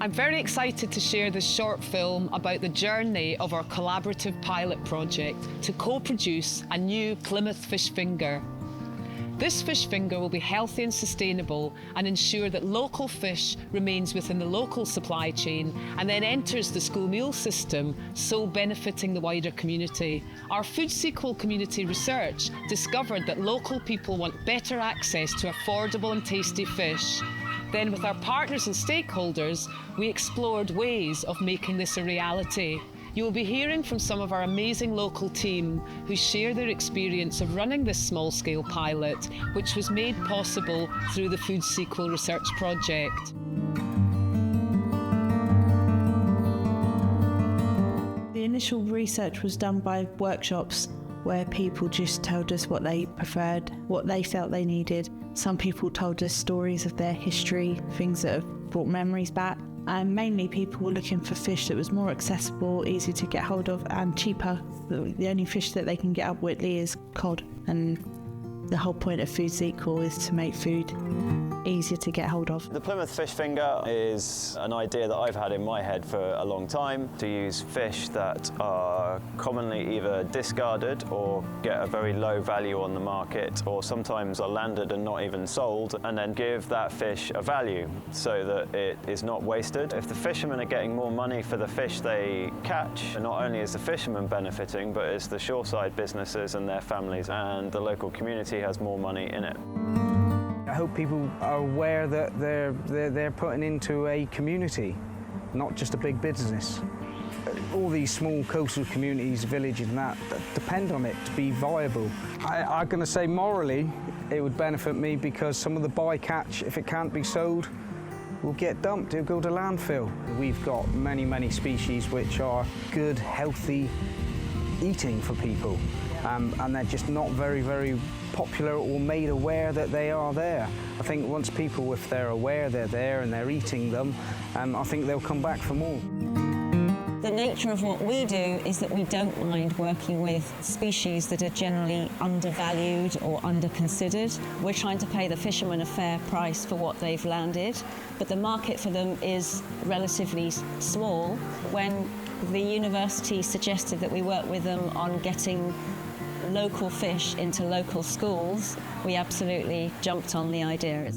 I'm very excited to share this short film about the journey of our collaborative pilot project to co-produce a new Plymouth fish finger. This fish finger will be healthy and sustainable and ensure that local fish remains within the local supply chain and then enters the school meal system, so benefiting the wider community. Our FoodSEqual community research discovered that local people want better access to affordable and tasty fish. Then with our partners and stakeholders, we explored ways of making this a reality. You will be hearing from some of our amazing local team who share their experience of running this small-scale pilot, which was made possible through the FoodSEqual research project. The initial research was done by workshops where people just told us what they preferred, what they felt they needed. Some people told us stories of their history, things that have brought memories back. And mainly people were looking for fish that was more accessible, easy to get hold of and cheaper. The only fish that they can get up Whitley is cod, and the whole point of FoodSEqual is to make food easier to get hold of. The Plymouth fish finger is an idea that I've had in my head for a long time, to use fish that are commonly either discarded or get a very low value on the market, or sometimes are landed and not even sold, and then give that fish a value so that it is not wasted. If the fishermen are getting more money for the fish they catch, not only is the fisherman benefiting, but it's the shoreside businesses and their families, and the local community has more money in it. I hope people are aware that they're putting into a community, not just a big business. All these small coastal communities, villages and that depend on it to be viable. I'm going to say morally it would benefit me, because some of the bycatch, if it can't be sold, will get dumped, it'll go to landfill. We've got many species which are good, healthy eating for people, and they're just not very popular or made aware that they are there. I think once people, if they're aware they're there and they're eating them, I think they'll come back for more. The nature of what we do is that we don't mind working with species that are generally undervalued or under-considered. We're trying to pay the fishermen a fair price for what they've landed, but the market for them is relatively small. When the university suggested that we work with them on getting local fish into local schools, we absolutely jumped on the idea.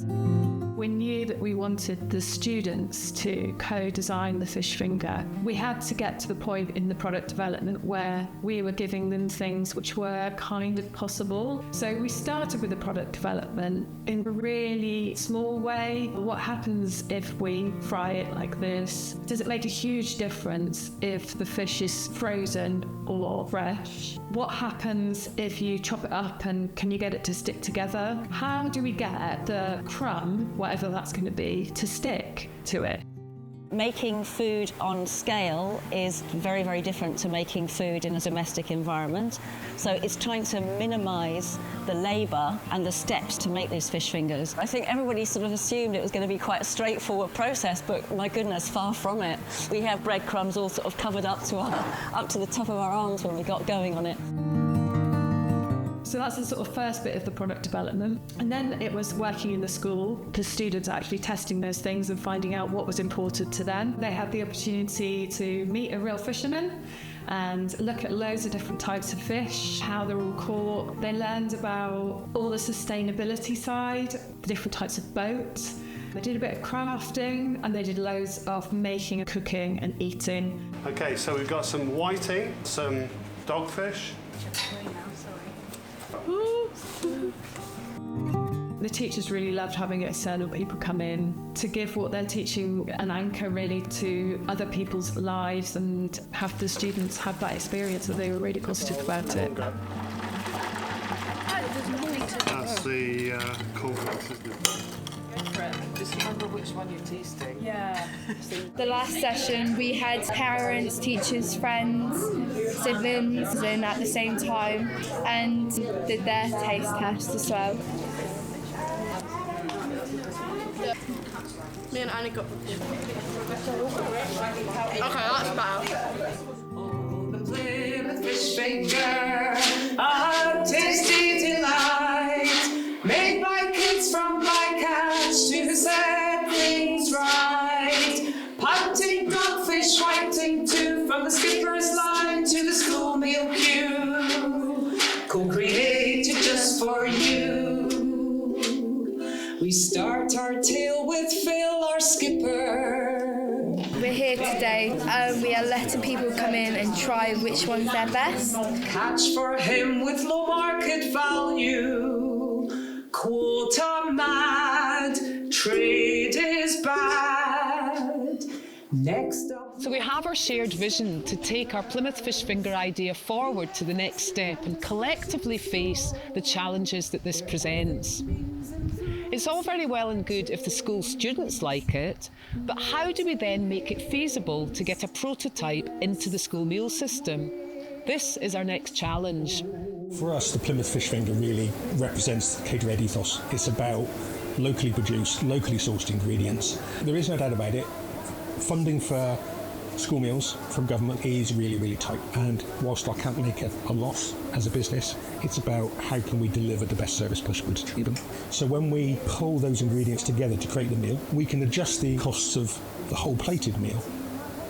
We knew that we wanted the students to co-design the fish finger. We had to get to the point in the product development where we were giving them things which were kind of possible. So we started with the product development in a really small way. What happens if we fry it like this? Does it make a huge difference if the fish is frozen or fresh? What happens if you chop it up, and can you get it to stick together? How do we get the crumb, whatever that's going to be, to stick to it? Making food on scale is very different to making food in a domestic environment. So it's trying to minimise the labour and the steps to make these fish fingers. I think everybody sort of assumed it was going to be quite a straightforward process, but my goodness, far from it. We have breadcrumbs all sort of covered up to the top of our arms when we got going on it. So that's the sort of first bit of the product development. And then it was working in the school, the students actually testing those things and finding out what was important to them. They had the opportunity to meet a real fisherman and look at loads of different types of fish, how they're all caught. They learned about all the sustainability side, the different types of boats. They did a bit of crafting, and they did loads of making, cooking and eating. Okay, so we've got some whiting, some dogfish. The teachers really loved having external people come in to give what they're teaching an anchor really to other people's lives, and have the students have that experience that they were really positive about it. That's the cornflakes, isn't it? Just remember which one you're tasting. Yeah. The last session we had parents, teachers, friends, siblings in at the same time, and did their taste test as well. Me and Annie got... Okay, that's better. Oh, the Plymouth fish finger, a tasty delight, made by kids from bycatch to set things right. start our tale with Phil, our skipper. We're here today. We are letting people come in and try which one's their best. Catch for him with low market value. Quota mad, trade is bad. Next up. So we have our shared vision to take our Plymouth fish finger idea forward to the next step and collectively face the challenges that this presents. It's all very well and good if the school students like it, but how do we then make it feasible to get a prototype into the school meal system? This is our next challenge. For us, the Plymouth fish finger really represents the Cater Ed ethos. It's about locally produced, locally sourced ingredients. There is no doubt about it. Funding for school meals from government is really, really tight. And whilst I can't make a loss as a business, it's about how can we deliver the best service possible to them. So when we pull those ingredients together to create the meal, we can adjust the costs of the whole plated meal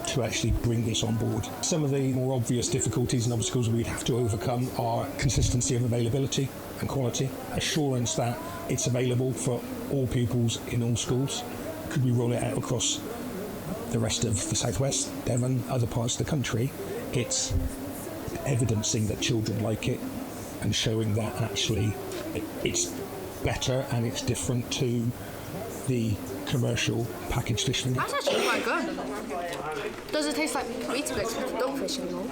to actually bring this on board. Some of the more obvious difficulties and obstacles we'd have to overcome are consistency of availability and quality, assurance that it's available for all pupils in all schools. Could we roll it out across the rest of the Southwest, Devon, other parts of the country? It's evidencing that children like it and showing that actually it's better and it's different to the commercial packaged fish finger. That's actually quite good. Does it taste like Weetabix with dogfish anymore?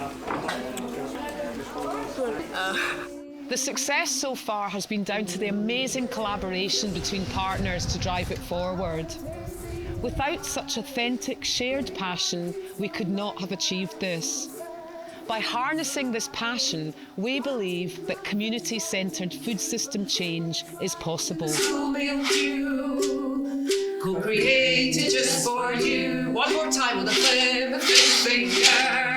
The success so far has been down to the amazing collaboration between partners to drive it forward. Without such authentic, shared passion, we could not have achieved this. By harnessing this passion, we believe that community-centred food system change is possible. School meal queue, co-created just for you. One more time with a Plymouth fish finger.